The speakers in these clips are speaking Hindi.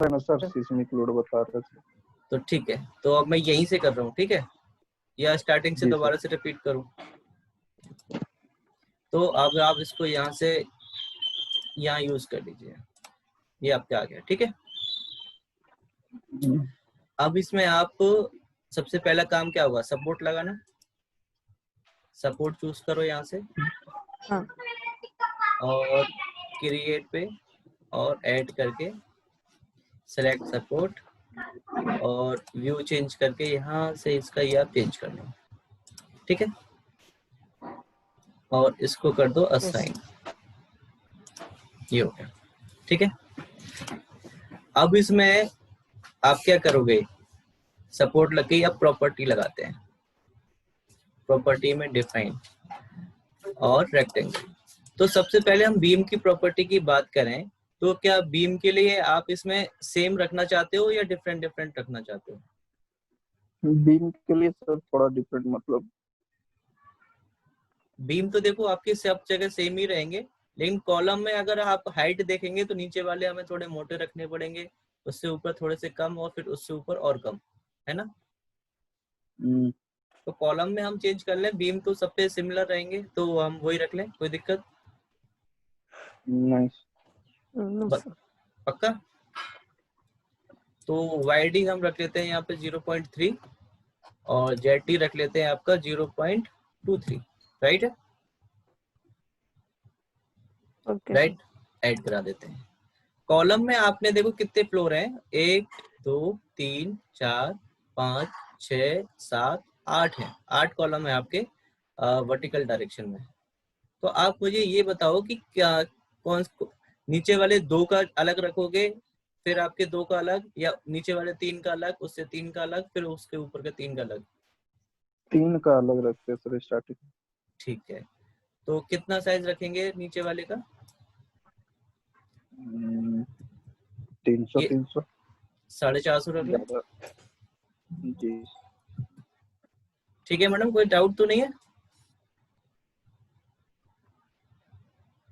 है ना सर, सिस्मिक लोड बता रहे थे। तो ठीक है, तो अब मैं यहीं से कर रहा हूँ, ठीक है, या स्टार्टिंग से जी दोबारा सर। से रिपीट करूँ? तो अब आप इसको यहाँ से यहाँ यूज कर लीजिए, ये आपके आ गया, ठीक है। अब इसमें आप सबसे पहला काम क्या होगा, सपोर्ट लगाना। सपोर्ट चूज करो यहाँ से, हाँ। और क्रिएट पे और ऐड करके सेलेक्ट सपोर्ट, और व्यू चेंज करके यहाँ से इसका ये आप चेंज कर लो, ठीक है, और इसको कर दो असाइन। ये हो गया, ठीक है। अब इसमें आप क्या करोगे, सपोर्ट लग गई, अब प्रॉपर्टी लगाते हैं। प्रॉपर्टी में डिफाइन और रेक्टेंगल। तो सबसे पहले हम बीम की प्रॉपर्टी की बात करें, तो क्या बीम के लिए आप इसमें सेम रखना चाहते हो या डिफरेंट डिफरेंट रखना चाहते हो? बीम के लिए सर थोड़ा डिफरेंट, मतलब बीम तो देखो आपकी सब जगह सेम ही रहेंगे, लेकिन कॉलम में अगर आप हाइट देखेंगे तो नीचे वाले हमें थोड़े मोटे रखने पड़ेंगे, उससे ऊपर थोड़े से कम, और फिर उससे ऊपर और कम, है ना। तो कॉलम में हम चेंज कर लें, बीम तो सब पे सिमिलर रहेंगे, तो हम वही रख लें, कोई दिक्कत नाइस। पक्का। तो वाईडी हम रख लेते हैं यहाँ पे 0.3, और जेटी रख लेते हैं आपका 0.23, राइट है, राइट, ऐड करा देते हैं। कॉलम में आपने देखो कितने फ्लोर हैं, 1 2 3 4 5 6 7 8 है, 8 कॉलम है आपके वर्टिकल डायरेक्शन में। तो आप मुझे ये बताओ कि क्या कौन नीचे वाले 2 का अलग रखोगे, फिर आपके 2 का अलग, या नीचे वाले 3 का अलग, उससे 3 का अलग, फिर उसके ऊपर के 3 का अलग? 3 का अलग रखते हैं सर स्टार्टिंग। ठीक है, तो कितना साइज रखेंगे नीचे वाले का? 300 ये 300 450 रख लें, ज्यादा। जी ठीक है मैडम, कोई डाउट तो नहीं है?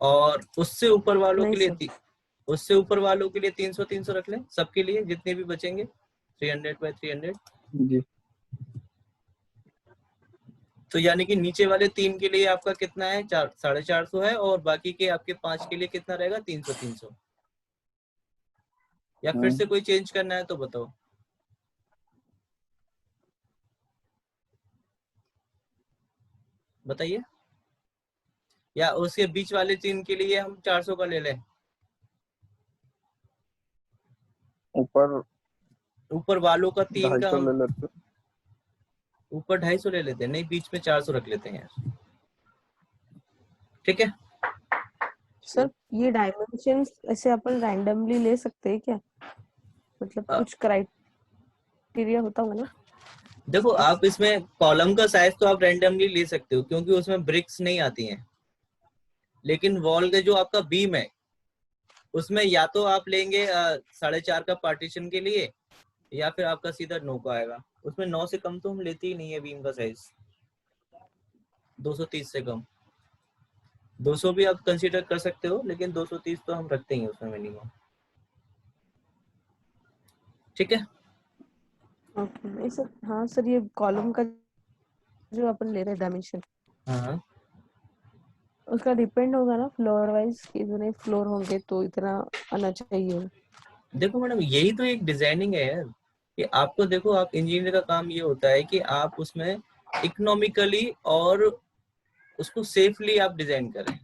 और उससे ऊपर वालों के लिए उससे ऊपर वालों के लिए 300 300 रख लें, सबके लिए जितने भी बचेंगे, 300 बाय 300। जी। तो यानी कि नीचे वाले 3 के लिए आपका कितना है, 450 है, और बाकी के आपके 5 के लिए कितना रहेगा, 300 300। या फिर से कोई चेंज करना है तो बताओ, बताइए। या उसके बीच वाले 3 के लिए हम 400 का ले लें? ऊपर वालों का 3 का 250 हम ले लेते। ऊपर 250 ले लेते हैं, नहीं बीच में 400 रख लेते हैं यार, ठीक है। सर ये डायमेंशंस ऐसे अपन रैंडमली ले सकते हैं क्या, मतलब कुछ क्राइटेरिया होता होगा ना? देखो आप इसमें कॉलम का साइज तो आप रैंडमली ले सकते हो, क्योंकि उसमें ब्रिक्स नहीं आती हैं, लेकिन वॉल का जो आपका बीम है उसमें या तो आप लेंगे 4.5 का पार्टीशन के लिए, या फिर आपका सीधा 9 का आएगा। उसमें 9 से कम तो हम लेते ही नहीं है बीम का साइज, 230 से कम। 200 भी आप कंसीडर कर सकते हो, लेकिन 230 तो हम रखते ही हैं उसमें मिनिमम, ठीक है। ओके नहीं सर, हाँ सर ये कॉलम का जो अपन ले रहे हैं डायमेंशन, हाँ उसका डिपेंड होगा ना फ्लोर वाइज, कि इतने फ्लोर होंगे तो इतना आना चाहिए। देखो मैडम, यही तो एक डिजाइनिंग है यार, कि आपको देखो, आप इंजीनियर का काम ये होता है कि आप उसमें इकोनॉमिकली और उसको सेफली आप डिजाइन करें,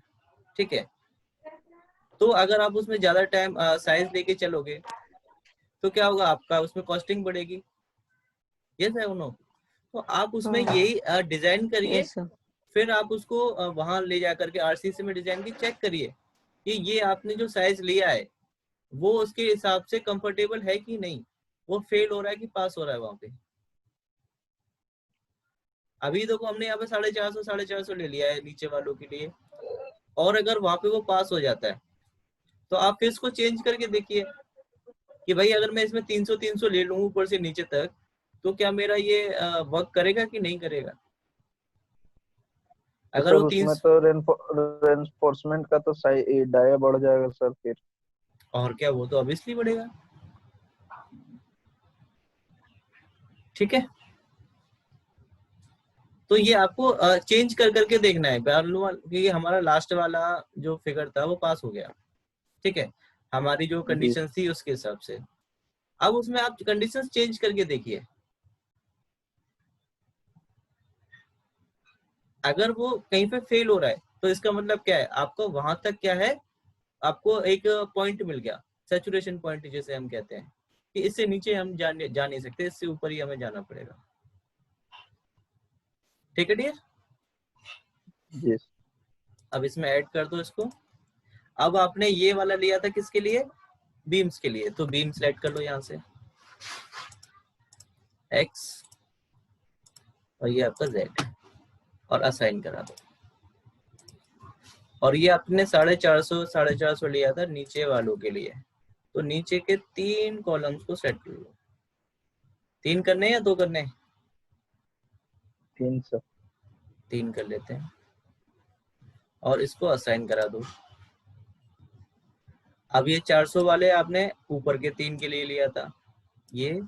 ठीक है। तो अगर आप उसमें ज्यादा टाइम साइज लेके चलोगे तो क्या होगा, आपका उसमें कॉस्टिंग बढ़ेगी, यस है नो। तो आप उसमें यही डिजाइन करिए, यस सर। फिर आप उसको वहां ले जा करके आरसीसी में डिजाइन की चेक करिए कि ये आपने जो साइज लिया है वो उसके हिसाब से कंफर्टेबल है कि नहीं, वो फेल हो रहा है कि पास हो रहा है वहां पे। अभी देखो हमने यहाँ पे 450 ले लिया है नीचे वालों के लिए, और अगर वहां पे वो पास हो जाता है तो आप फिर इसको चेंज करके देखिए कि भाई अगर मैं इसमें 300 300 ले लूं ऊपर से नीचे तक, तो क्या मेरा ये वर्क करेगा कि नहीं करेगा। तो अगर सर वो उसमें 300, तो रेनफोर्समेंट का तो डाया बढ़ जाएगा सर फिर। और क्या, वो तो ऑब्वियसली बढ़ेगा। ठीक है, तो ये आपको चेंज कर करके देखना है क्योंकि हमारा लास्ट वाला जो फिगर था वो पास हो गया। ठीक है, हमारी जो जी कंडीशन थी उसके हिसाब से। अब उसमें आप कंडीशंस चेंज करके देखिए, अगर वो कहीं पे फेल हो रहा है तो इसका मतलब क्या है, आपको वहां तक क्या है, आपको एक पॉइंट मिल गया, सैचुरेशन पॉइंट जैसे हम कहते हैं, कि इससे नीचे हम जा नहीं सकते, इससे ऊपर ही हमें जाना पड़ेगा। ठीक है डियर, जी अब इसमें ऐड कर दो इसको। अब आपने ये वाला लिया था किसके लिए, बीम्स के लिए, तो बीम सेलेक्ट कर लो यहाँ से x और ये आपका z और असाइन करा दो। और ये आपने 450 लिया था नीचे वालों के लिए, तो नीचे के 3 कॉलम्स को सेट कर लो। 3 करने या 2 करने, 3 सर। 3 कर लेते हैं और इसको असाइन करा दो। अब ये 400 वाले आपने ऊपर के 3 के लिए लिया था, ये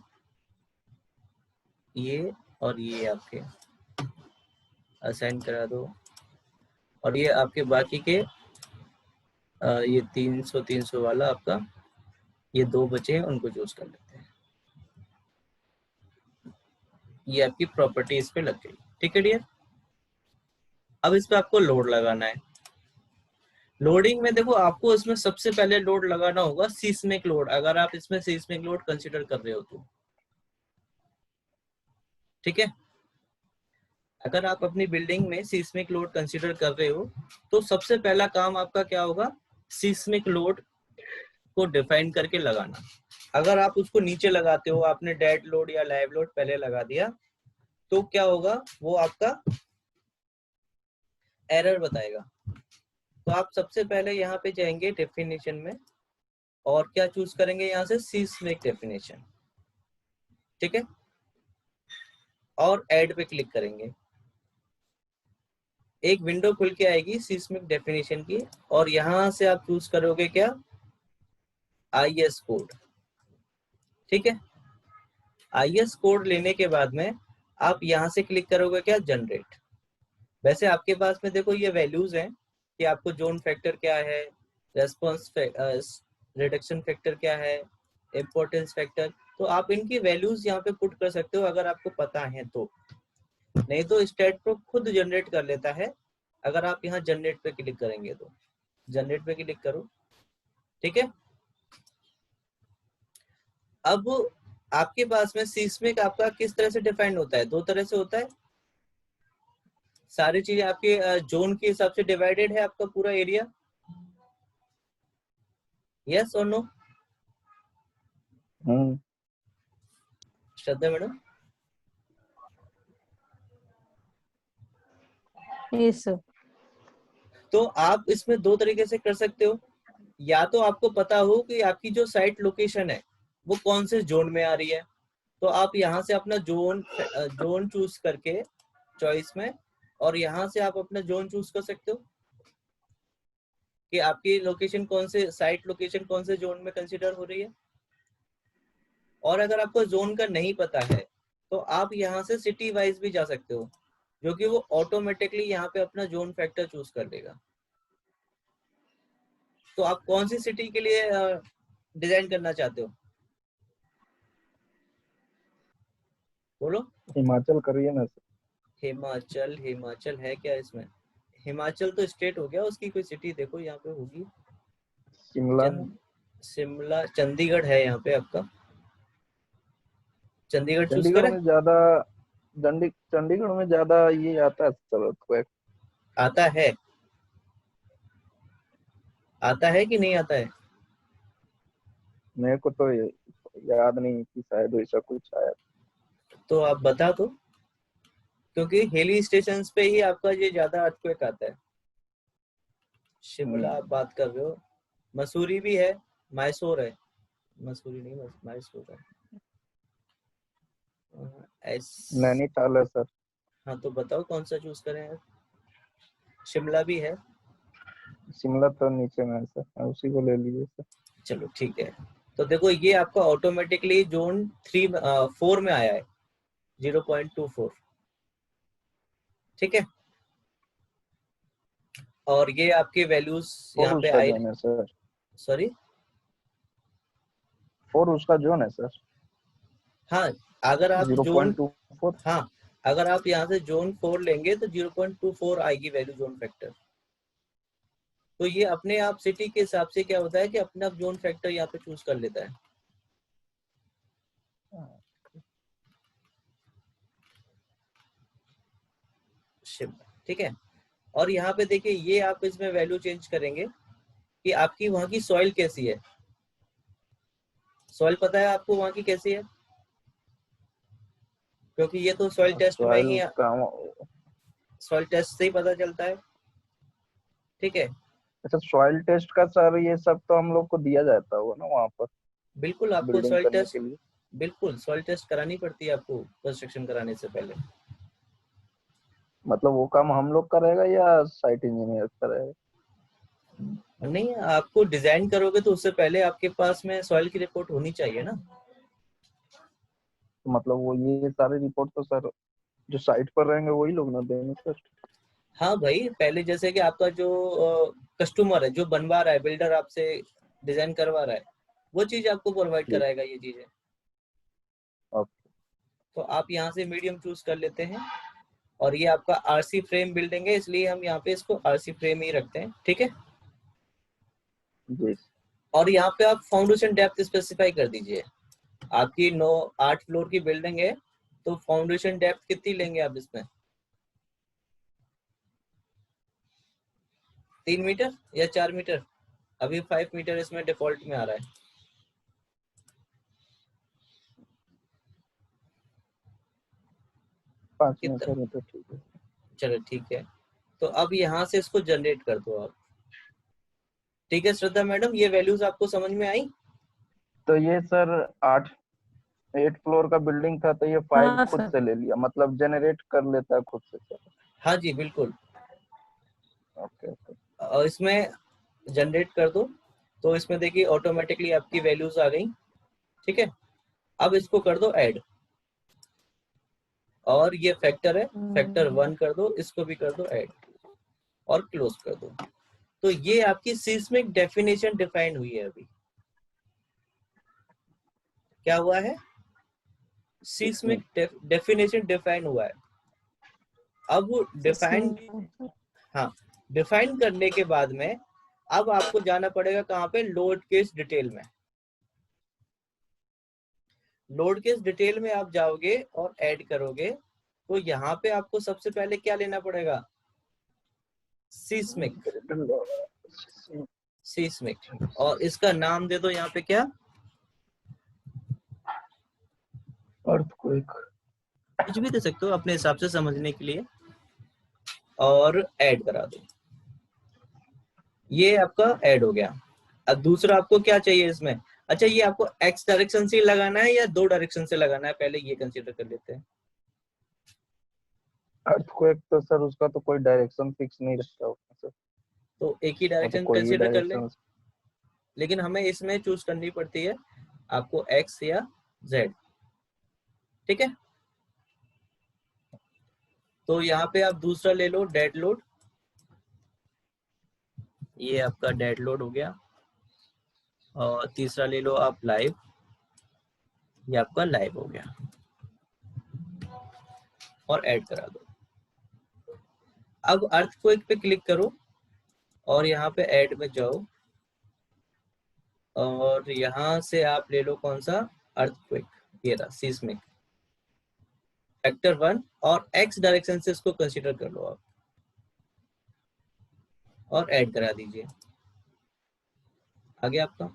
और ये आपके असाइन करा दो। और ये आपके बाकी के ये 300 वाला आपका, ये 2 बचे हैं उनको चूज कर लेते हैं। ये आपकी प्रॉपर्टी इस पे लग गई। ठीक है डियर, अब इस पे आपको लोड लगाना है। लोडिंग में देखो आपको इसमें सबसे पहले लोड लगाना होगा सीस्मिक लोड, अगर आप इसमें सीस्मिक लोड कंसीडर कर रहे हो तो। ठीक है, अगर आप अपनी बिल्डिंग में सीस्मिक लोड कंसीडर कर रहे हो तो सबसे पहला काम आपका क्या होगा, सीस्मिक लोड को डिफाइन करके लगाना। अगर आप उसको नीचे लगाते हो, आपने डेड लोड या लाइव लोड पहले लगा दिया, तो क्या होगा, वो आपका एरर बताएगा। तो आप सबसे पहले यहाँ पे जाएंगे डेफिनेशन में और क्या चूज करेंगे, यहाँ से सीस्मिक डेफिनेशन। ठीक है, और ऐड पे क्लिक करेंगे, एक विंडो खुल के आएगी सीस्मिक डेफिनेशन की, और यहाँ से आप चूज करोगे क्या, IS कोड। ठीक है, IS कोड लेने के बाद में आप यहाँ से क्लिक करोगे क्या, जनरेट। वैसे आपके पास में देखो ये वैल्यूज हैं कि आपको जोन फैक्टर क्या है, रेस्पॉन्स रिडक्शन फैक्टर क्या है, इम्पोर्टेंस फैक्टर, तो आप इनकी वैल्यूज यहाँ पे पुट कर सकते हो अगर आपको पता है तो। नहीं तो स्टैट प्रो खुद जनरेट कर लेता है, अगर आप यहाँ जनरेट पे क्लिक करेंगे तो। जनरेट पे क्लिक करो। ठीक है, अब आपके पास में सीस्मिक आपका किस तरह से डिफाइंड होता है, 2 तरह से होता है। सारी चीजें आपके जोन के हिसाब से डिवाइडेड है आपका पूरा एरिया, यस और नो श्रद्धा मैडम। Yes sir. तो आप इसमें 2 तरीके से कर सकते हो, या तो आपको पता हो कि आपकी जो साइट लोकेशन है वो कौन से जोन में आ रही है, तो आप यहाँ से अपना जोन चूज करके चॉइस में, और यहाँ से आप अपना जोन चूज कर सकते हो कि आपकी लोकेशन कौन से, साइट लोकेशन कौन से जोन में कंसीडर हो रही है। और अगर आपको जोन का नहीं पता है तो आप यहाँ से सिटी वाइज भी जा सकते हो, जो कि वो ऑटोमेटिकली यहाँ पे अपना जोन फैक्टर चूज कर देगा। तो आप कौन सी सिटी के लिए डिजाइन करना चाहते हो, बोलो। हिमाचल करिए ना सर। हिमाचल है क्या इसमें, हिमाचल तो स्टेट हो गया, उसकी कोई सिटी देखो यहाँ पे होगी। शिमला है। शिमला, चंडीगढ़ है यहाँ पे आपका, चंडीगढ़ चूज चंडीगढ़ करें। में ज्यादा चंडीगढ़ में ज्यादा ये आता है सर, क्वैक। आता है कि नहीं आता है, मेरे को तो याद नहीं कि शायद वैसा कुछ आया। तो आप बता दो, क्योंकि हिली स्टेशंस पे ही आपका ये ज्यादा अर्थक्वेक आता है। शिमला आप बात कर रहे हो, मसूरी भी है, मैसूर है, मसूरी नहीं मैसूर है। नैनीताल है सर। हाँ तो बताओ कौन सा चूज करें। शिमला भी है, शिमला तो नीचे में है सर, उसी को ले लीजिए सर। चलो ठीक है। तो देखो ये आपका ऑटोमेटिकली जोन 4 में आया है, 0.24, ठीक है। और ये आपके वैल्यूज फोर यहाँ पे उसका आई, जोन है सर, सॉरी 4 उसका जोन है सर, हाँ, अगर आप जोन, 0.24। हाँ, अगर आप यहाँ से जोन 4 लेंगे तो 0.24 आएगी वैल्यू जोन फैक्टर। तो ये अपने आप सिटी के हिसाब से क्या होता है कि अपना जोन फैक्टर यहाँ पे चूज कर लेता है। ठीक है। और यहाँ पे देखिए, ये आप इसमें वैल्यू चेंज करेंगे कि आपकी वहाँ की सॉइल कैसी है। सॉइल पता है आपको वहाँ की कैसी है? क्योंकि ये तो सॉइल टेस्ट में सॉइल ही, का, सॉइल टेस्ट से ही पता चलता है, ठीक है। अच्छा सॉइल टेस्ट का सर ये सब तो हम लोग को दिया जाता होगा ना वहाँ पर बिल्कुल, आपको बिल्डिंग सॉइल करने टेस्ट, के लिए? बिल्कुल सॉइल टेस्ट करानी पड़ती है आपको कंस्ट्रक्शन कराने से पहले। मतलब वो काम हम लोग करेगा या साइट इंजीनियर करेगा? नहीं, आपको डिजाइन करोगे तो उससे पहले आपके पास में सॉइल की रिपोर्ट होनी चाहिए ना। तो मतलब वो ये सारे रिपोर्ट तो सर जो साइट पर रहेंगे वही लोग ना देंगे सर? हाँ भाई, पहले जैसे कि आपका जो कस्टमर है, जो बनवा रहा है, बिल्डर आपसे डिजाइन करवा रहा है, वो चीज आपको प्रोवाइड जी, कराएगा ये चीजें। ओके। तो आप यहाँ से मीडियम चूज कर लेते हैं। और ये आपका आरसी फ्रेम बिल्डिंग है, इसलिए हम यहाँ पे इसको आरसी फ्रेम ही रखते हैं, ठीक है। जी, और यहाँ पे आप फाउंडेशन डेप्थ स्पेसिफाई कर दीजिए। आपकी 8 फ्लोर की बिल्डिंग है, तो फाउंडेशन डेप्थ कितनी लेंगे आप इसमें? 3 मीटर या 4 मीटर? अभी 5 मीटर इसमें डिफॉल्ट में आ रहा है। 5 कितना? मीटर है तो ठीक है। चलो ठीक है। तो अब यहाँ से इसको जनरेट कर दो आप। ठीक है श्रद्धा मैडम, ये वैल्यूज आपको समझ में आई? तो ये सर 8 फ्लोर का बिल्डिंग था तो ये 5 हाँ खुद सर। से ले लिया, मतलब जनरेट कर लेता है खुद से सर? हाँ जी बिल्कुल। Okay okay. और इसमें जनरेट कर दो, तो इसमें देखिए ऑटोमेटिकली आपकी वैल्यूज आ गई, ठीक है। अब इसको कर दो ऐड, और ये फैक्टर है, फैक्टर 1 कर दो, इसको भी कर दो ऐड और क्लोज कर दो। तो ये आपकी सिस्मिक डेफिनेशन डिफाइन हुई है। अभी क्या हुआ है? इसमें सिस्मिक डेफिनेशन डिफाइन हुआ है। अब वो डिफाइन, हाँ, डिफाइन करने के बाद में अब आपको जाना पड़ेगा कहाँ पे? लोड केस डिटेल में। लोड केस डिटेल में आप जाओगे और ऐड करोगे, तो यहाँ पे आपको सबसे पहले क्या लेना पड़ेगा? Seismic, seismic. और इसका नाम दे दो यहाँ पे क्या? अर्थक्वेक। कुछ भी दे सकते हो अपने हिसाब से समझने के लिए, और ऐड करा दो। ये आपका ऐड हो गया। अब दूसरा आपको क्या चाहिए इसमें? अच्छा, ये आपको एक्स डायरेक्शन से लगाना है या 2 डायरेक्शन से लगाना है, पहले ये कंसीडर कर लेते हैं। अर्थक्वेक तो सर उसका तो कोई डायरेक्शन फिक्स नहीं रहता होगा सर, तो एक ही वो तो डायरेक्शन कोई भी कंसीडर कर ले, डायरेक्शन। लेकिन हमें इसमें चूज करनी पड़ती है आपको एक्स या जेड, ठीक है। तो यहाँ पे आप दूसरा ले लो, डेड लोड। ये आपका डेड लोड हो गया। और तीसरा ले लो आप लाइव, ये आपका लाइव हो गया। और ऐड करा दो। अब अर्थक्वेक पे क्लिक करो और यहाँ पे ऐड में जाओ, और यहाँ से आप ले लो कौन सा? अर्थक्वेक। ये रहा सिस्मिक फैक्टर 1, और एक्स डायरेक्शन से इसको कंसीडर कर लो आप, और ऐड करा दीजिए। आगे आपका।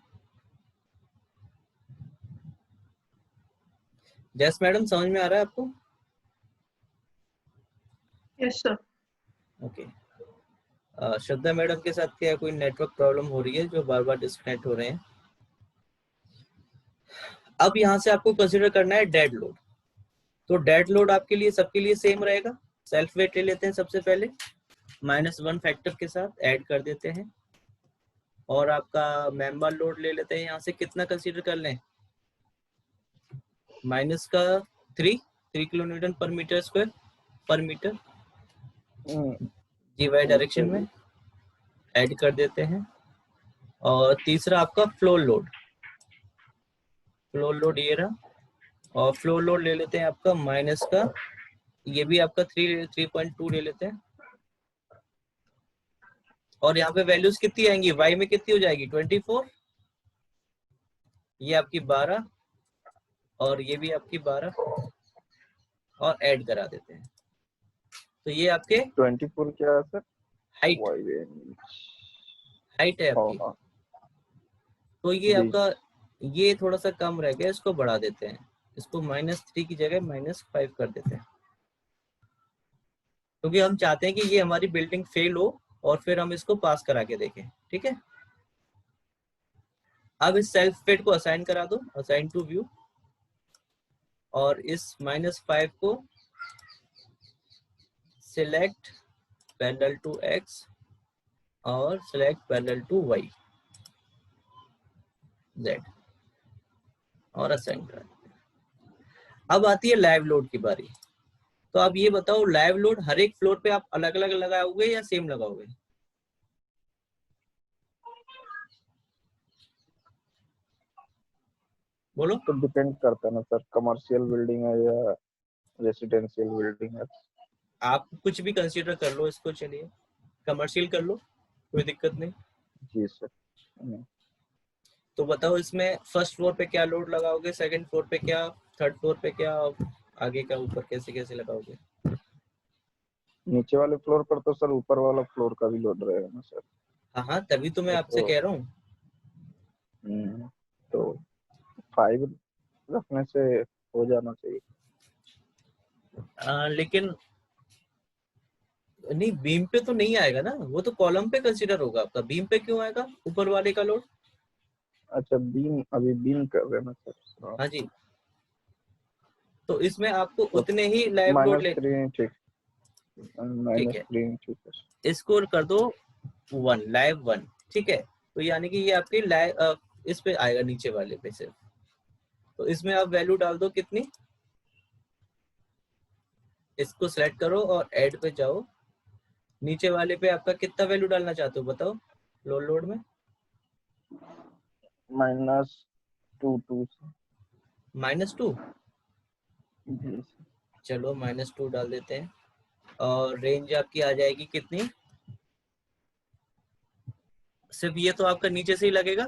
जस मैडम, समझ में आ रहा है आपको? Yes sir. ओके। श्रद्धा मैडम के साथ क्या कोई नेटवर्क प्रॉब्लम हो रही है जो बार बार डिस्कनेक्ट हो रहे हैं? अब यहाँ से आपको कंसीडर करना है डेड लोड। तो डेड लोड आपके लिए सबके लिए सेम रहेगा। सेल्फ वेट ले लेते हैं सबसे पहले, -1 फैक्टर के साथ ऐड कर देते हैं। और आपका मेंबर लोड ले लेते हैं, यहाँ से कितना कंसीडर कर लें? -3, 3 किलोन्यूटन पर मीटर स्क्वायर पर मीटर हम्म, जी वाई डायरेक्शन में ऐड कर देते हैं। और तीसरा आपका फ्लोर लोड, फ्लोर लोड ये रहा, और फ्लोर लोड ले लेते हैं आपका माइनस का, ये भी आपका 3.2 ले लेते हैं। और यहाँ पे वैल्यूज कितनी आएंगी, y में कितनी हो जाएगी 24, ये आपकी 12 और ये भी आपकी 12, और ऐड करा देते हैं। तो ये आपके 24 क्या है सर? हाइट हाइट है आपकी। हाँ तो ये जी। आपका ये थोड़ा सा कम रह गया, इसको बढ़ा देते हैं, इसको -3 की जगह -5 कर देते हैं, क्योंकि हम चाहते हैं कि ये हमारी बिल्डिंग फेल हो और फिर हम इसको पास करा के देखें। ठीक है, अब इस सेल्फ वेट को असाइन करा दो, असाइन टू व्यू, और इस -5 को सिलेक्ट पैरेलल टू x और select parallel to y z और असाइन करा देते हैं। अब आती है लाइव लोड की बारी। तो आप ये बताओ, लाइव लोड हर एक फ्लोर पे आप अलग अलग लगाओगे या सेम लगाओगे? बोलो। तो डिपेंड करता है ना सर, कमर्शियल बिल्डिंग है या रेसिडेंशियल बिल्डिंग है। आप कुछ भी कंसीडर कर लो इसको, चलिए कमर्शियल कर लो, कोई दिक्कत नहीं। जी सर। तो बताओ इसमें फर्स्ट फ्लोर पे क्या लोड लगाओगे, सेकंड फ्लोर पे क्या, थर्ड फ्लोर पे क्या, आगे का ऊपर कैसे कैसे लगाओगे? नीचे वाले फ्लोर पर तो सर ऊपर वाला फ्लोर का भी लोड रहेगा ना सर। हाँ हाँ, तभी तो मैं आपसे कह रहा हूँ। तो 5 रखने से हो जाना चाहिए। लेकिन नहीं, बीम पे तो नहीं आएगा ना, वो तो कॉलम पे कंसीडर होगा आपका, बीम पे क्यों आएगा ऊपर वाले का लोड? अच्छा बीम, अभी बीम कर रहे हैं ना सर। हाँ जी, तो इसमें आपको तो उतने ही लाइव लोड ले, -3 ठीक, ठीक है, -3 ठीक है। स्कोर कर दो 1, लाइव 1। ठीक है, तो यानी कि ये आपकी लाइव इस पे आएगा, नीचे वाले पे सिर्फ। तो इसमें आप वैल्यू डाल दो कितनी, इसको सेलेक्ट करो और ऐड पे जाओ, नीचे वाले पे आपका कितना वैल्यू डालना चाहते हो बताओ, लोड लोड में -2 -2। जी। चलो -2 डाल देते हैं, और रेंज आपकी आ जाएगी कितनी, सिर्फ ये तो आपका नीचे से ही लगेगा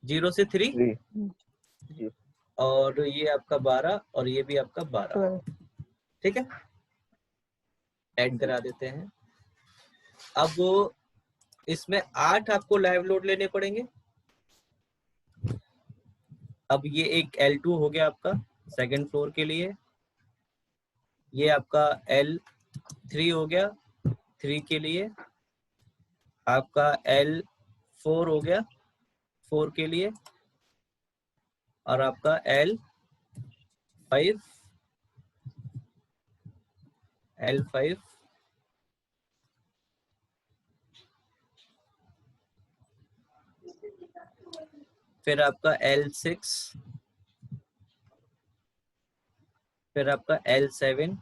0 से 3, जी। और ये आपका 12 और ये भी आपका 12। ठीक है, ऐड करा देते हैं। अब इसमें 8 आपको लाइव लोड लेने पड़ेंगे। अब ये एक L2 हो गया आपका सेकंड फ्लोर के लिए, ये आपका L3 हो गया 3 के लिए, आपका L4 हो गया 4 के लिए, और आपका L5 फिर आपका L6, फिर आपका L7,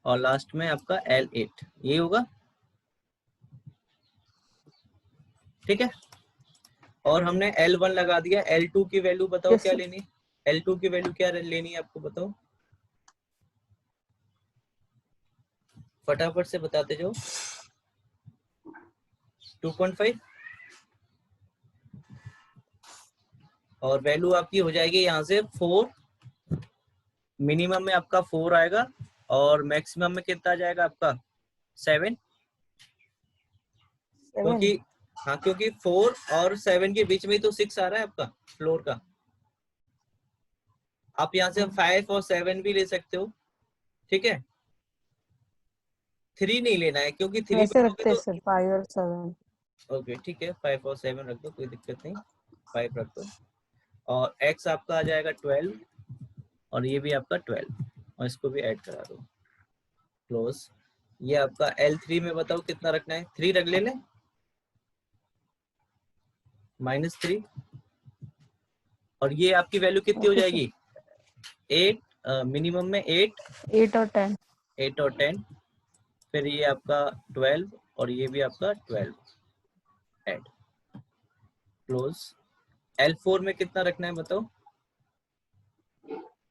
और लास्ट में आपका L8, ये होगा। ठीक है, और हमने L1 लगा दिया। L2 की वैल्यू बताओ क्या लेनी, L2 की वैल्यू क्या लेनी है आपको, बताओ फटाफट से बताते जाओ। 2.5, और वैल्यू आपकी हो जाएगी यहाँ से 4, मिनिमम में आपका 4 आएगा, और मैक्सिमम में कितना आ जाएगा आपका 7, क्योंकि हाँ, क्योंकि 4 और 7 के बीच में तो 6 आ रहा है आपका फ्लोर का। आप यहाँ से 5 और 7 भी ले सकते हो। ठीक है, 3 नहीं लेना है, क्योंकि 3 ऐसे पे रखते हैं तो सर 5 और 7। ओके, ठीक है, 5 और 7 रख दो, कोई दिक्कत नहीं, 5 रख दो। और x आपका आ जाएगा 12, और ये भी आपका 12, और इसको भी ऐड करा दो, क्लोज। ये आपका L3 में बताओ कितना रखना है, 3 रख ले, -3, और ये आपकी वैल्यू कितनी हो जाएगी 8, मिनिमम में 8, 8 और 10। 8 और 10, फिर ये आपका 12 और ये भी आपका 12, ऐड क्लोज। L4 में कितना रखना है बताओ?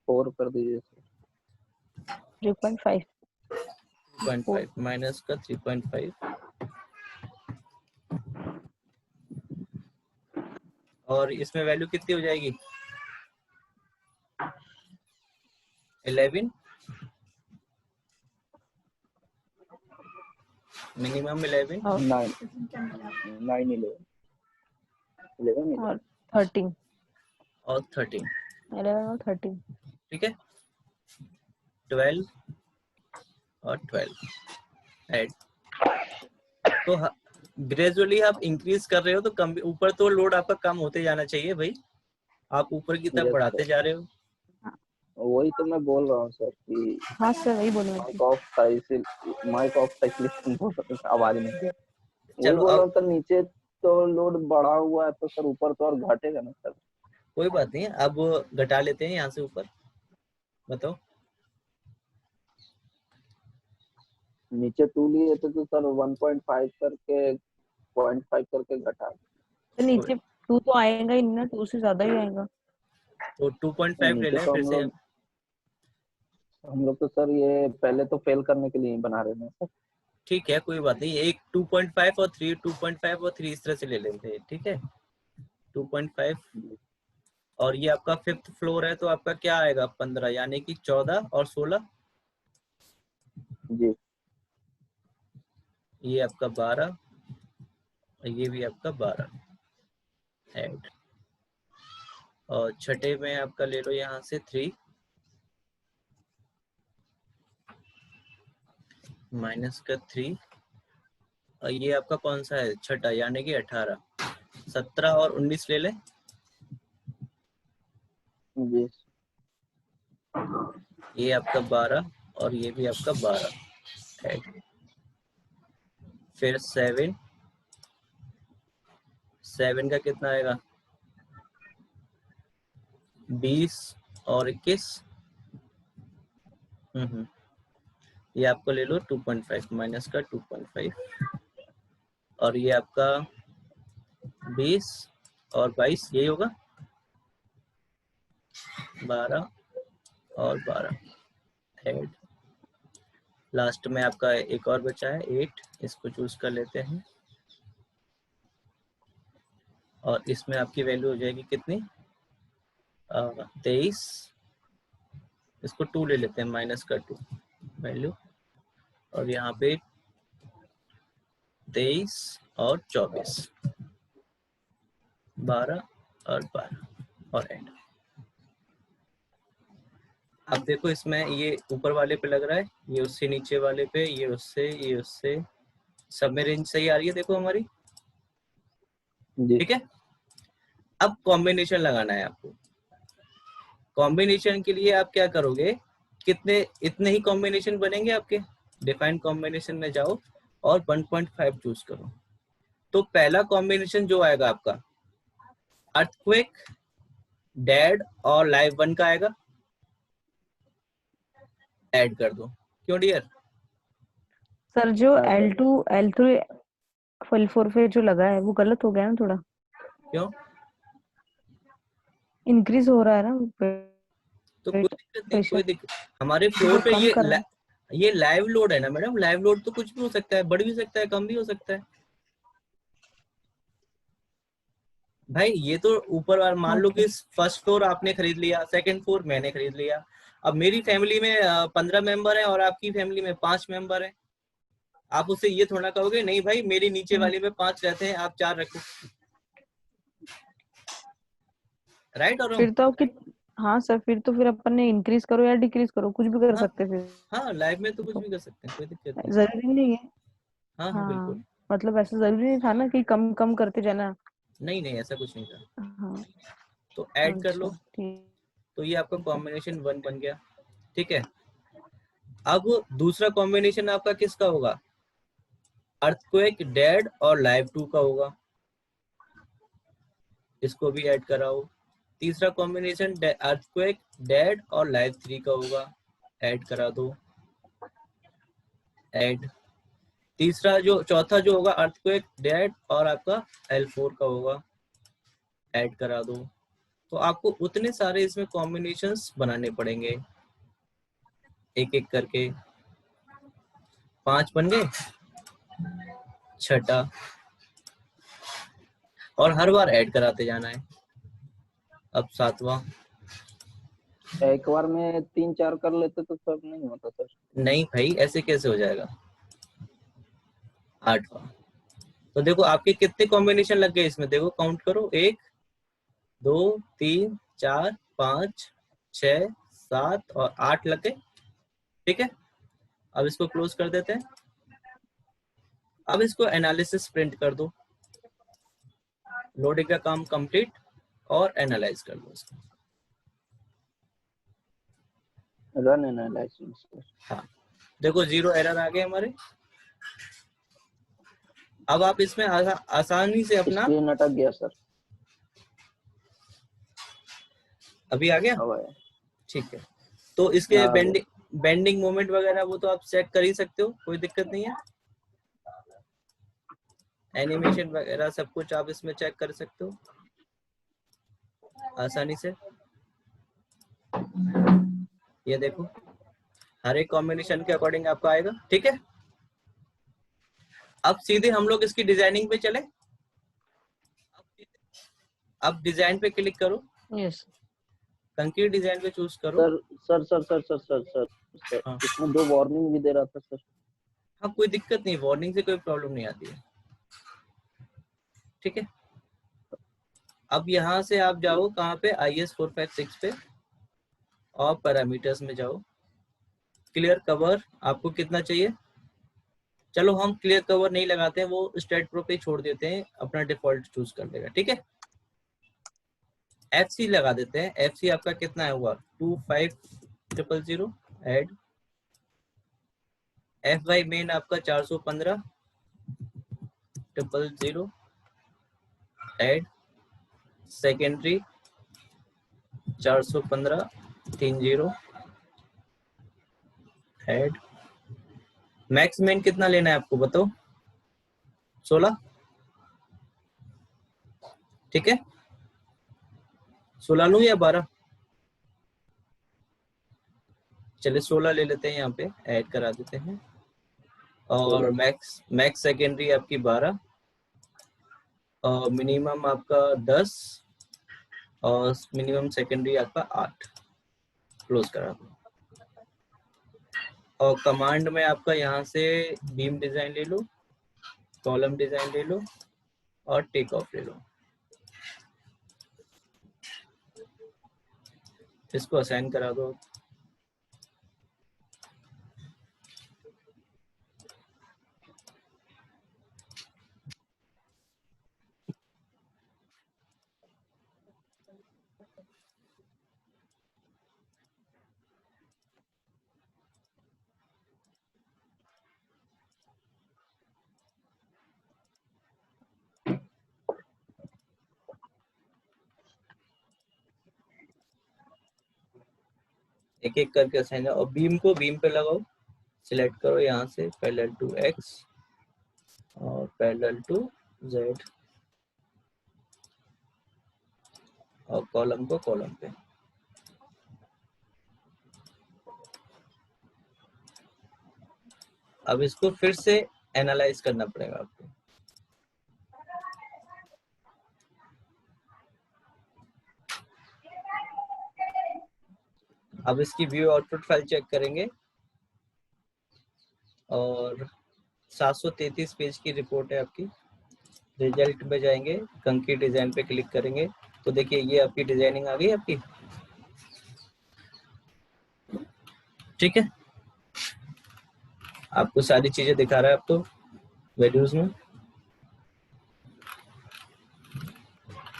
4 कर दीजिए सर। 3.5। 3.5 माइनस का 3.5, और इसमें वैल्यू कितनी हो जाएगी? 11, मिनिमम 11 और 9 9 11 और 13। और 13, 11 और 13। ठीक है, 12 और 12 ऐड। तो ग्रेजुअली आप इंक्रीज कर रहे हो तो कम, ऊपर तो लोड आपका कम होते जाना चाहिए भाई, आप ऊपर की तरफ यस बढ़ाते सर, जा रहे हो। वही तो मैं बोल रहा हूँ सर कि हाँ सर, वही बोल रहे माइक थे। ऑफ था, इसी माइक ऑफ था इसलिए आवाज नहीं गया। वही चलो बोल रहा अब हूँ सर, नीचे तो लोड बढ़ा हुआ है तो सर ऊपर तो और घटेगा ना सर। कोई बात नहीं, अब घटा लेते हैं यहाँ से ऊपर, बताओ। नीचे 2 लिए तो सर 1.5 करके 0.5 करके घटा। तो नीचे 2 तो आएगा ही नहीं ना, 2 से ज्यादा ही आएगा। तो 2.5 ले नीचे लें तो फिर से। हम लोग तो सर ये पहले तो फेल करने के लिए ही बना रहे हैं सर। ठीक है, कोई बात नहीं, एक 2.5 और 3, 2.5 और 3 इस तरह से ले लेते हैं, ठीक है। 2.5 और ये आपका 5th फ्लोर है तो आपका क्या आएगा? 15, यानी कि 14 और 16, जी ये आपका 12 और ये भी आपका 12 ऐड। और छठे में आपका ले लो यहाँ से 3 माइनस का 3, और ये आपका कौन सा है? छठा, यानी कि 18, 17 और 19 ले लें। जी ये आपका 12 और ये भी आपका 12 ऐड। फिर 7 का कितना आएगा? 20 और 21, ये आपको ले लो 2.5 माइनस का 2.5, और ये आपका 20 और 22, यही होगा 12 और 12 ऐड। लास्ट में आपका एक और बचा है 8, इसको चूज कर लेते हैं, और इसमें आपकी वैल्यू हो जाएगी कितनी? 23, इसको 2 ले लेते हैं, माइनस का 2 वैल्यू, और यहाँ पे 23 और 24, 12 और 12 और एंड। अब देखो इसमें ये ऊपर वाले पे लग रहा है, ये उससे नीचे वाले पे, ये उससे, सब में रेंज सही आ रही है देखो हमारी, जी ठीक है। अब कॉम्बिनेशन लगाना है आपको। कॉम्बिनेशन के लिए आप क्या करोगे, कितने, इतने ही कॉम्बिनेशन बनेंगे आपके। डिफाइंड कॉम्बिनेशन में जाओ और 1.5 चूज करो। तो पहला कॉम्बिनेशन जो आएगा आपका अर्थक्वेक, डेड और लाइव 1 का आएगा, ऐड कर दो। क्यों डियर? सर जो हाँ सर। L2 L3 L4 पे जो लगा है वो गलत हो गया ना थोड़ा, क्यों? इंक्रीज हो रहा है ना तो कोई दिक्कत नहीं, प्रेशर, कोई दिक्कत, हमारे फ्लोर वो पे कम कर रहा है। ये लाइव लोड है ना मैडम, लाइव लोड तो कुछ भी हो सकता है, बढ़ भी सकता है, कम भी हो सकता है भाई। ये तो ऊपर वाला मान लो ओके। कि फर्स्ट फ्लोर आपने खरीद लिया, सेकंड फ्लोर मैंने खरीद लिया, अब मेरी फैमिली में 15 मेंबर है और आपकी फैमिली में 5 मेंबर है, आप उससे ये थोड़ा कहोगे नहीं भाई मेरी नीचे वाली में 5 रहते हैं आप 4 रखो, राइट और फिर रॉन्ग? तो आपकी, हाँ सर, फिर अपन ने इंक्रीज करो या डिक्रीज करो कुछ भी कर हाँ सकते फिर हाँ, लाइव में तो कुछ तो, भी कर सकते हैं, कोई दिक्कत नहीं। जरूरी नहीं है। हाँ हाँ बिल्कुल, हाँ, मतलब ऐसा जरूरी नहीं था ना कि कम कम करते जाना। नहीं नहीं ऐसा कुछ नहीं था। हाँ। तो ऐड कर लो, अच्छा ठीक तो ये आपका है। कॉम्बिनेशन 1 बन गया, ठीक है। अब दूसरा कॉम्बिनेशन आपका किसका होगा? अर्थक्वेक, डेड और लाइव 2 का होगा, इसको भी ऐड कराओ। तीसरा कॉम्बिनेशन अर्थक्वेक, डेड और लाइव 3 का होगा, ऐड करा दो, ऐड। तीसरा जो चौथा जो होगा अर्थक्वेक, डेड और आपका L4 का होगा, ऐड करा दो। तो आपको उतने सारे इसमें कॉम्बिनेशंस बनाने पड़ेंगे एक एक करके। 5 बन गए, छठा, और हर बार ऐड कराते जाना है। अब 7वां। एक बार में 3-4 कर लेते तो सर नहीं होता सर? नहीं भाई, ऐसे कैसे हो जाएगा। 8वां। तो देखो आपके कितने कॉम्बिनेशन लग गए इसमें, देखो काउंट करो, 1 2 3 4 5 6 7 और 8 लग गए। ठीक है, अब इसको क्लोज कर देते हैं। अब इसको एनालिसिस प्रिंट कर दो, लोडिंग का काम कंप्लीट, और एनालाइज कर दो इसको। Run analysis. हाँ देखो 0 एरर आ गए हमारे। अब आप इसमें आसानी से अपना, स्क्रीन अटक गया सर। अभी आ गया, ठीक है। तो इसके बेंडिंग मोमेंट वगैरह वो तो आप चेक कर ही सकते हो, कोई दिक्कत नहीं है। एनिमेशन वगैरह सब कुछ आप इसमें चेक कर सकते हो आसानी से। ये देखो हर एक कॉम्बिनेशन के अकॉर्डिंग आपका आएगा। ठीक है, अब सीधे हम लोग इसकी डिजाइनिंग पे चले। अब डिजाइन पे क्लिक करो, यस कंक्रीट डिजाइन पे चूज करो। Sir sir sir sir sir sir sir हाँ। इसमें 2 वार्निंग भी दे रहा था सर। हाँ कोई दिक्कत नहीं, वार्निंग से कोई प्रॉब्लम नहीं आती है। ठीक है, अब यहाँ से आप जाओ कहाँ पे, IS 456 पे, और पैरामीटर्स में जाओ। क्लियर कवर आपको कितना चाहिए, चलो हम क्लियर कवर नहीं लगाते हैं, वो स्टेट प्रो पे छोड़ देते हैं, अपना डिफॉल्ट चूज कर लेगा। ठीक है, FC लगा देते हैं। FC आपका कितना है हुआ, 25000, ऐड। FY मेन आपका 415000, add. Secondary 41530, add. Max main कितना लेना है आपको बताओ, 16। ठीक है, 16 लूं या 12, चलिए 16 ले लेते हैं, यहाँ पे ऐड करा देते हैं। और मैक्स सेकेंडरी आपकी 12, और मिनिमम आपका 10, और मिनिमम सेकेंडरी आपका 8। क्लोज करा दो। और कमांड में आपका यहाँ से बीम डिजाइन ले लो, कॉलम डिजाइन ले लो, और टेक ऑफ ले लो। इसको असाइन करा दो। एक एक करके असाइन, और बीम को बीम पे लगाओ, सिलेक्ट करो यहाँ से पैरेलल टू X और पैरेलल टू Z, और कॉलम को कॉलम पे। अब इसको फिर से एनालाइज करना पड़ेगा आपको। अब इसकी व्यू आउटपुट फाइल चेक करेंगे, और 733 पेज की रिपोर्ट है आपकी। रिजल्ट में जाएंगे, कंक्रीट डिजाइन पे क्लिक करेंगे, तो देखिए ये आपकी डिजाइनिंग आ गई आपकी। ठीक है, आपको सारी चीजें दिखा रहा है अब तो वीडियोस में।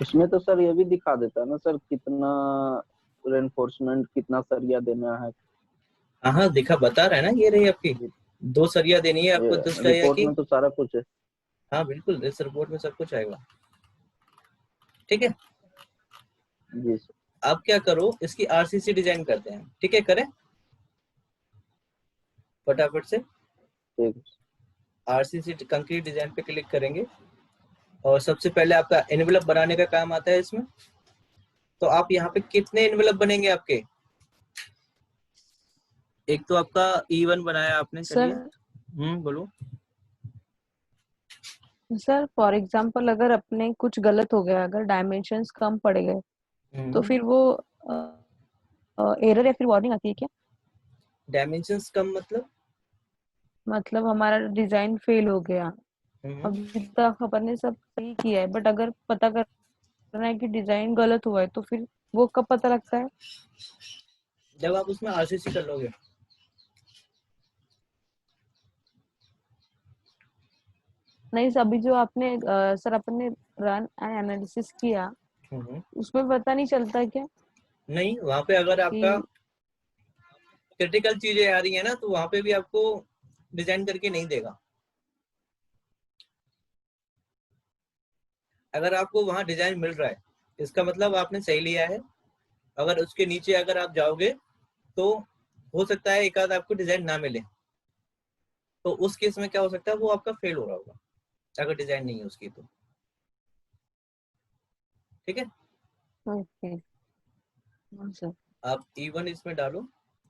इसमें तो सर ये भी दिखा देता है ना सर, कितना रेनफोर्समेंट, कितना सरिया देना है। हाँ दिखा, बता रहा है ना, ये रही आपकी 2 सरिया देनी है आपको 10 सरिया रिपोर्ट की। में तो सारा कुछ है। हाँ बिल्कुल, इस रिपोर्ट में सब कुछ आएगा। ठीक है, जी सर। अब क्या करो, इसकी आरसीसी डिजाइन करते हैं, ठीक है? करें फटाफट से। ठीक है। आरसीसी कंक्रीट डिजाइन पे क्लिक करेंगे और सबसे पहले आपका एनवेलप बनाने का काम आता है इसमें। तो आप यहाँ पे कितने एनवेलप बनेंगे आपके? एक तो आपका E1 बनाया आपने, चलिए। सर बोलो। सर फॉर एग्जांपल अगर अपने कुछ गलत हो गया, अगर डायमेंशंस कम पड़ गए तो फिर वो एरर या फिर वार्निंग आती है क्या? डायमेंशंस कम मतलब हमारा डिजाइन फेल हो गया, हम्म, अभी तक अपन ने सब सही किया है, बट अगर पता करना है कि डिजाइन गलत हुआ है तो फिर वो कब पता लगता है? जब आप उसमें आरसीसी कर लोगे। नहीं सर, अभी जो आपने सर अपन ने रन एंड एनालिसिस किया हम्म, उसमें पता नहीं चलता क्या नहीं, वहां पे अगर आपका कि क्रिटिकल चीजें आ रही है ना, तो वहां पे भी आपको डिजाइन करके नहीं देगा। अगर आपको वहां डिजाइन मिल रहा है, इसका मतलब आपने सही लिया है। अगर उसके नीचे अगर आप जाओगे तो हो सकता है एक आध आपको डिजाइन ना मिले, तो उस केस में क्या हो सकता है, वो आपका फेल हो रहा होगा अगर डिजाइन नहीं है उसकी तो। ठीक है, ओके सर। आप E1 इसमें डालो।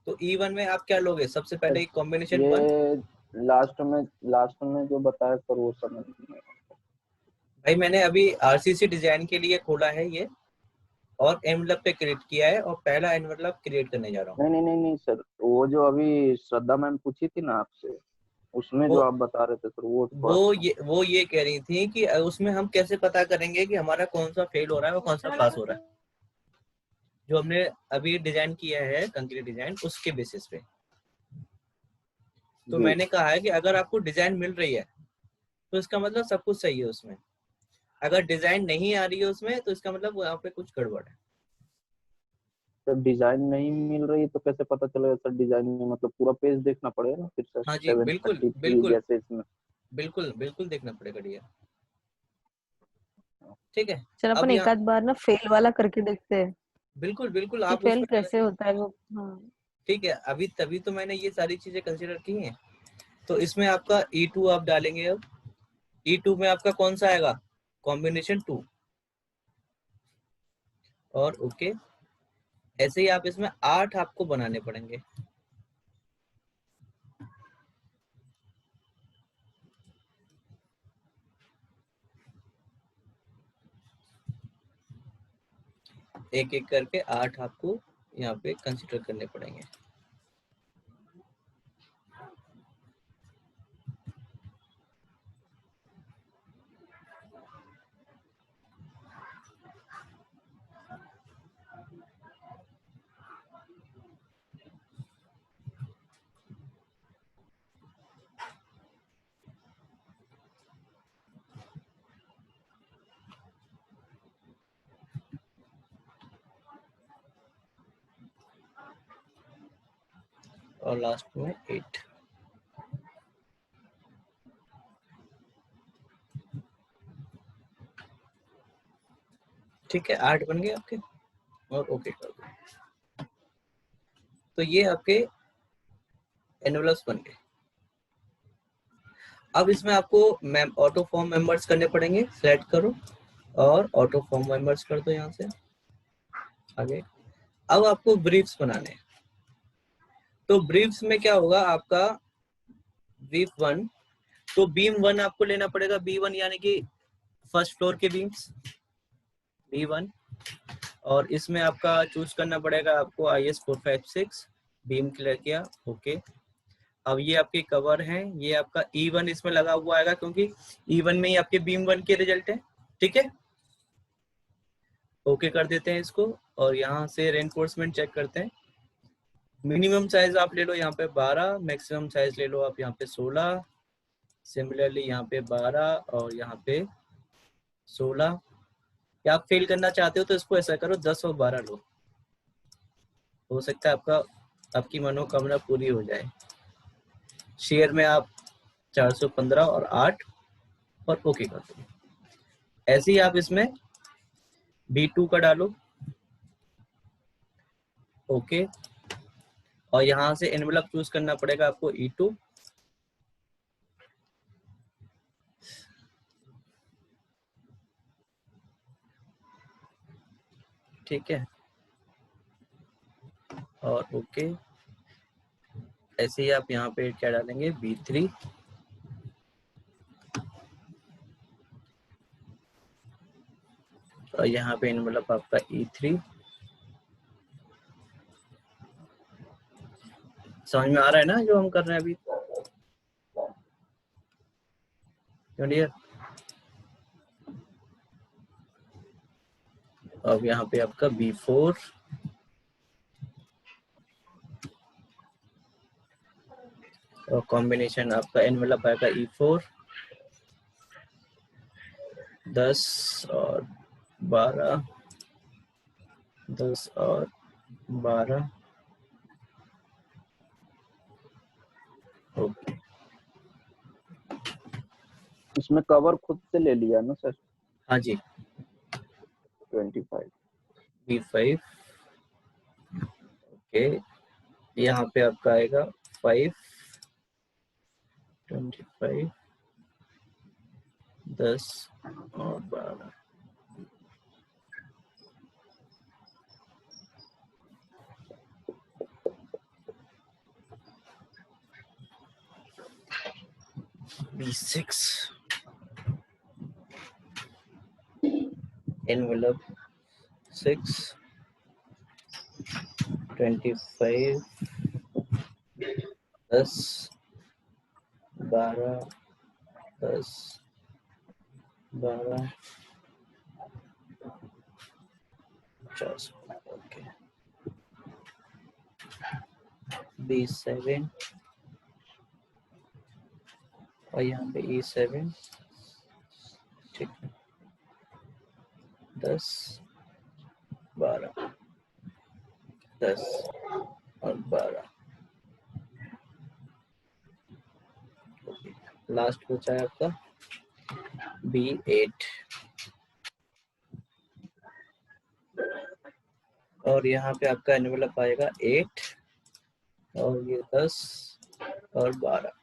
तो E1 में आप क्या लोगे? सबसे पहले एक कॉम्बिनेशन 1। ये लास्ट में जो बताया सर वो समझ नहीं आया। भाई मैंने अभी आरसीसी डिजाइन के लिए खोला है ये, और एनवलप पे क्रिएट किया है, और पहला एनवलप क्रिएट करने जा रहा हूँ। नहीं सर, वो जो अभी श्रद्धा मैम पूछी थी ना आपसे, उसमें जो वो आप बता रहे थे सर वो थोड़ा वो सा। ये कह रही थी कि उसमें हम कैसे पता करेंगे कि हमारा कौन सा फेल हो रहा है और कौन सा पास हो रहा है, जो हमने अभी डिजाइन किया है कंक्रीट डिजाइन, उसके बेसिस पे। तो जी मैंने कहा है कि अगर आपको डिजाइन मिल रही है तो इसका मतलब सब कुछ सही है उसमें। अगर डिजाइन नहीं आ रही है उसमें तो इसका मतलब वहाँ पे कुछ गड़बड़ है। सर, डिजाइन नहीं मिल रही तो कैसे पता चलेगा सर? डिजाइन में मतलब पूरा पेज देखना पड़ेगा ना फिर सर, हाँ जी, बिल्कुल 733 बिल्कुल जैसे इसमें। बिल्कुल बिल्कुल देखना पड़ेगा डियर। ठीक है। चल अपन अब एक यहाँ आध बार ना फेल वाला करके देखते हैं बिल्कुल बिल्कुल कि आप फेल उसमें कैसे होता है वो। हाँ ठीक है, अभी तभी तो मैंने ये सारी चीजें कंसिडर की हैं। तो इसमें आपका E2 आप डालेंगे। अब E2 में आपका कौन सा आएगा? कॉम्बिनेशन 2। और ओके, ऐसे ही आप इसमें 8 आपको बनाने पड़ेंगे। एक एक करके 8 आपको यहाँ पे कंसिडर करने पड़ेंगे। और लास्ट में 8। ठीक है, 8 बन गए आपके, और ओके कर दो। तो ये आपके एनवलप्स बन गए। अब इसमें आपको ऑटो फॉर्म मेंबर्स करने पड़ेंगे। सेलेक्ट करो और ऑटो फॉर्म मेंबर्स कर दो यहाँ से आगे। अब आपको ब्रीफ्स बनाने हैं। तो ब्रीफ्स में क्या होगा आपका? ब्रीफ 1, तो बीम 1 आपको लेना पड़ेगा। B1 यानी कि फर्स्ट फ्लोर के बीम्स B1। और इसमें आपका चूज करना पड़ेगा आपको IS 456 बीम क्लियर किया, ओके। अब ये आपके कवर हैं, ये आपका E1 इसमें लगा हुआ आएगा क्योंकि E1 में ही आपके बीम 1 के रिजल्ट है। ठीक है, ओके कर देते हैं इसको। और यहाँ से रेनफोर्समेंट चेक करते हैं। मिनिमम साइज आप ले लो यहाँ पे 12, मैक्सिमम साइज ले लो आप यहाँ पे 16। सिमिलरली यहाँ पे 12 और यहाँ पे 16। या आप फेल करना चाहते हो तो इसको ऐसा करो 10 और 12 लो, हो सकता है आपकी मनोकामना पूरी हो जाए। शेयर में आप 415 और 8 और ओके कर दो। ऐसे ही आप इसमें B2 का डालो। ओके, और यहाँ से एनवेलप चूज करना पड़ेगा आपको E2। ठीक है, और ओके, ऐसे ही आप यहाँ पे क्या डालेंगे, B3, और यहाँ पे एनवेलप आपका E3। समझ में आ रहा है ना जो हम कर रहे हैं अभी? डियर, अब यहाँ पे आपका B4, और कॉम्बिनेशन आपका एनवेलप आएगा E4, 10 और 12, 10 और 12। ओके, इसमें कवर खुद से ले लिया ना सर? हाँ जी, 25। B5। ओके, यहाँ पे आपका आएगा 5, 25, 10 और 12। B6, envelope 6, 25, 10, 12, 10, 12, 50। ओके, B7, और यहाँ पे E7। ठीक है, 10, 12, 10 और 12। ओके, लास्ट बचा है आपका B8, और यहाँ पे आपका एनवेलप आएगा 8, और ये 10 और 12।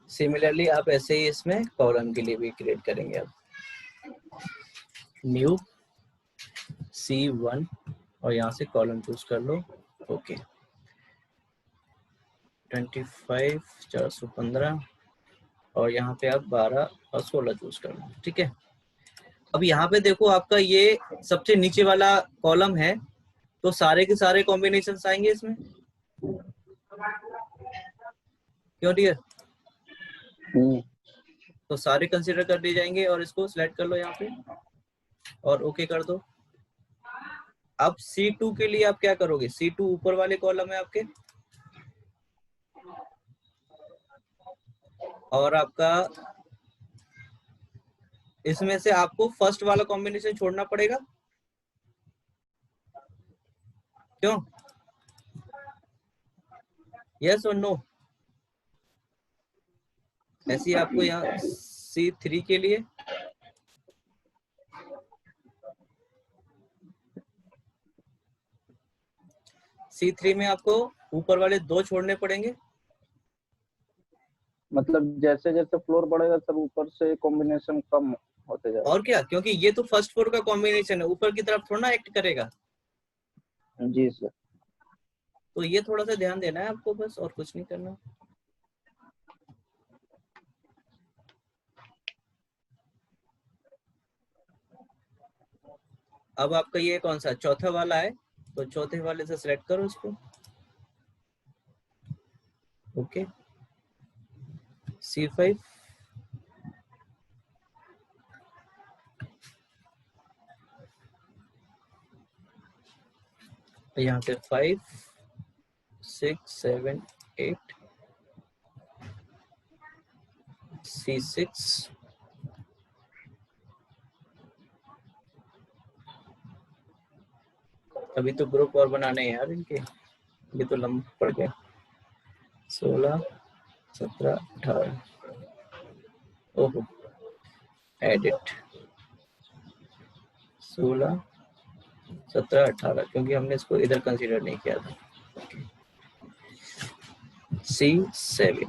सिमिलरली आप ऐसे ही इसमें कॉलम के लिए भी क्रिएट करेंगे। अब न्यू C1, और यहाँ से कॉलम चूज कर लो। ओके, 25, 415, और यहाँ पे आप 12 और 16 चूज कर लो। ठीक है, अब यहाँ पे देखो आपका ये सबसे नीचे वाला कॉलम है, तो सारे के सारे कॉम्बिनेशन आएंगे इसमें, क्यों डियर? तो सारे कंसीडर कर लिए जाएंगे, और इसको सिलेक्ट कर लो यहाँ पे और ओके कर दो। अब C2 के लिए आप क्या करोगे? C2 ऊपर वाले कॉलम है आपके, और आपका इसमें से आपको फर्स्ट वाला कॉम्बिनेशन छोड़ना पड़ेगा। क्यों? यस और नो? ऐसे ही आपको यहाँ C3 के लिए C3 में आपको ऊपर वाले 2 छोड़ने पड़ेंगे। मतलब जैसे जैसे फ्लोर बढ़ेगा सब ऊपर से कॉम्बिनेशन कम होते जाएगा। और क्या, क्योंकि ये तो फर्स्ट फ्लोर का कॉम्बिनेशन है, ऊपर की तरफ थोड़ा ना एक्ट करेगा। जी सर। तो ये थोड़ा सा ध्यान देना है आपको, बस, और कुछ नहीं करना। अब आपका ये कौन सा चौथा वाला है, तो चौथे वाले से सिलेक्ट करो इसको। ओके, C5, यहाँ पे 5, 6, 7, 8, C6, अभी तो ग्रुप और बनाने हैं यार इनके, ये तो लंबा पड़ गया। 16, 17, 18, ओहो, एडिट, 16, 17, 18, क्योंकि हमने इसको इधर कंसीडर नहीं किया था। C7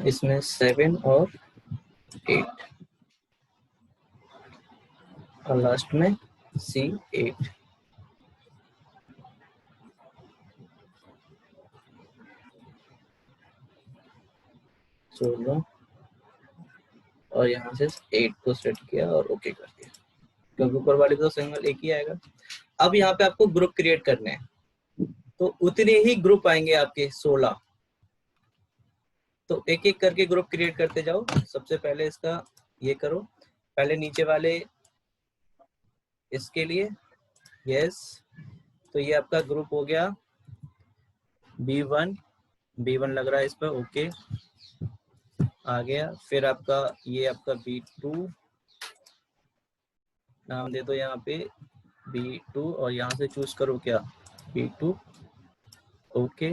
इसमें 7 और 8 और लास्ट में C8। चलो, और यहाँ से 8 को सेट किया और ओके कर दिया, क्योंकि ऊपर वाले तो सिंगल एक ही आएगा। अब यहाँ पे आपको ग्रुप क्रिएट करने हैं, तो उतने ही ग्रुप आएंगे आपके 16। तो एक एक करके ग्रुप क्रिएट करते जाओ। सबसे पहले इसका ये करो, पहले नीचे वाले इसके लिए यस, तो ये आपका ग्रुप हो गया B1 लग रहा है इस पर, ओके आ गया। फिर आपका ये आपका B2 नाम दे दो यहाँ पे B2, और यहाँ से चूज करो क्या B2, ओके।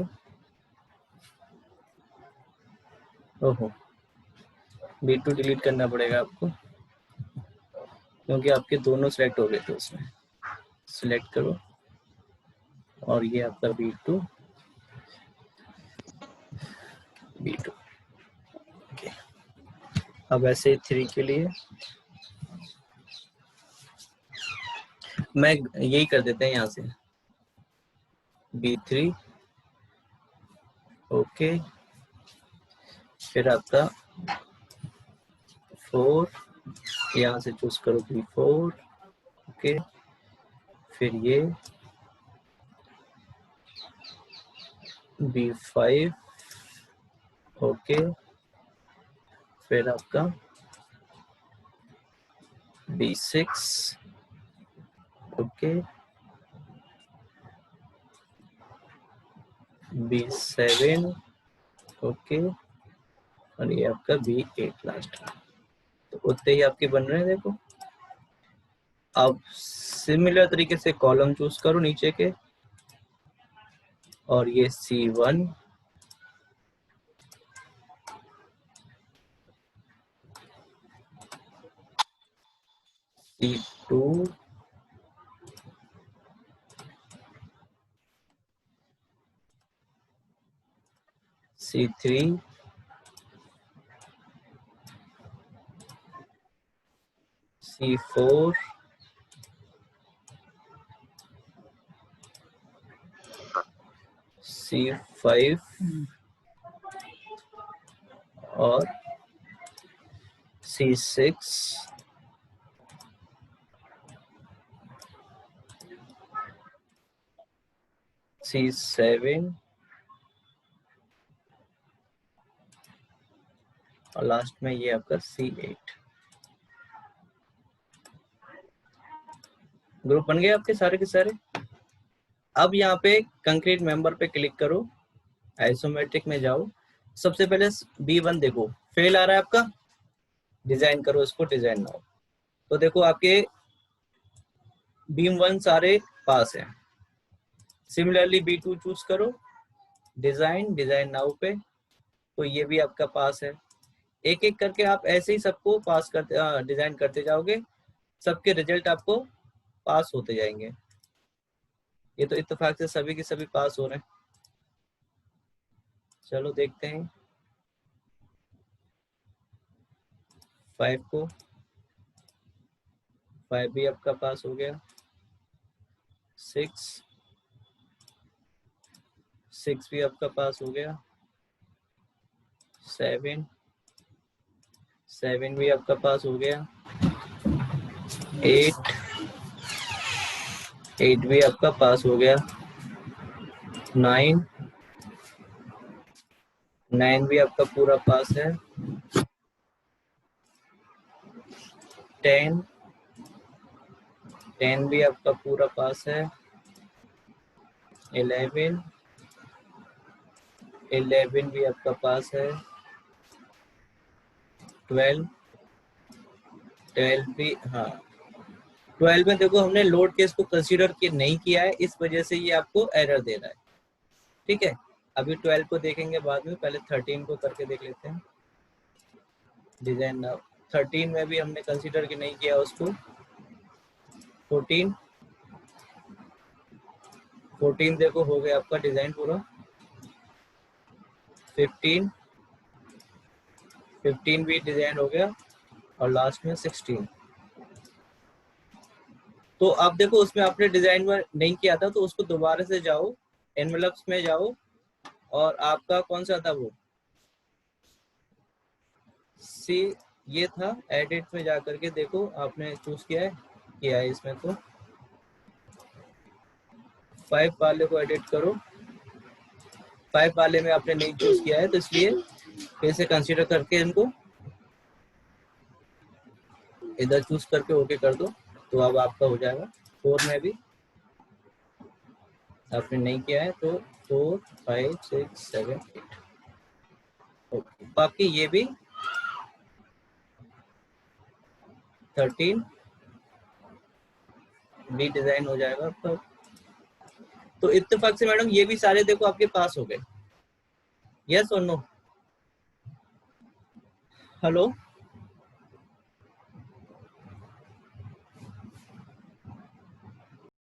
ओहो, B2 डिलीट करना पड़ेगा आपको, क्योंकि आपके दोनों सिलेक्ट हो गए थे उसमें। सिलेक्ट करो, और ये आपका B2 ओके। अब ऐसे 3 के लिए मैं यही कर देते हैं यहाँ से B3 ओके। फिर आपका 4, यहाँ से चूज करो B4 ओके। फिर ये B5 ओके। फिर आपका B6 ओके। B7 ओके, और ये आपका B8 लास्ट। तो उतने ही आपके बन रहे हैं, देखो। अब सिमिलर तरीके से कॉलम चूज करो नीचे के, और ये C1 C2 C3 C4 C5 और C6 C7 और लास्ट में ये आपका C8। ग्रुप बन गए आपके सारे के सारे। अब यहाँ पे कंक्रीट मेंबर पे क्लिक करो, आइसोमेट्रिक में जाओ। सबसे पहले B1 देखो फेल आ रहा है आपका, डिजाइन करो इसको, डिजाइन नाउ। तो देखो आपके B1 सारे पास हैं। सिमिलरली B2 चूज करो, डिजाइन नाउ पे, तो ये भी आपका पास है। एक एक करके आप ऐसे ही सबको पास करते डिजाइन करते जाओगे, सबके रिजल्ट आपको पास होते जाएंगे। ये तो इत्तेफाक से सभी के सभी पास हो रहे हैं। चलो देखते हैं 5 को, 5 भी आपका पास हो गया। 6 भी आपका पास हो गया। 7 भी आपका पास हो गया। 8 भी आपका पास हो गया। 9 भी आपका पूरा पास है। 10 भी आपका पूरा पास है। 11 भी आपका पास है। 12 भी, हाँ 12 में देखो हमने लोड केस को कंसीडर नहीं किया है, इस वजह से ये आपको एरर दे रहा है। ठीक है, अभी 12 को देखेंगे बाद में, पहले 13 को करके देख लेते हैं। डिजाइन 13 में भी हमने कंसीडर कि नहीं किया उसको। 14 देखो हो गया आपका डिजाइन पूरा। 15 भी डिजाइन हो गया, और लास्ट में 16। तो आप देखो उसमें आपने डिजाइन में नहीं किया था, तो उसको दोबारा से जाओ, एनवेलप्स में जाओ, और आपका कौन सा था वो, सी ये था, एडिट में जा करके देखो आपने चूज किया है इसमें, तो 5 वाले को एडिट करो। 5 वाले में आपने नहीं चूज किया है, तो इसलिए फिर से कंसीडर करके इनको इधर चूज करके ओके कर दो, तो अब आपका हो जाएगा। 4 में भी आपने नहीं किया है, तो 4, 5, 6, 7, 8 ओके। बाकी ये भी 13 भी डिजाइन हो जाएगा आपका। तो इत्तेफाक से मैडम ये भी सारे देखो आपके पास हो गए। यस और नो? हेलो।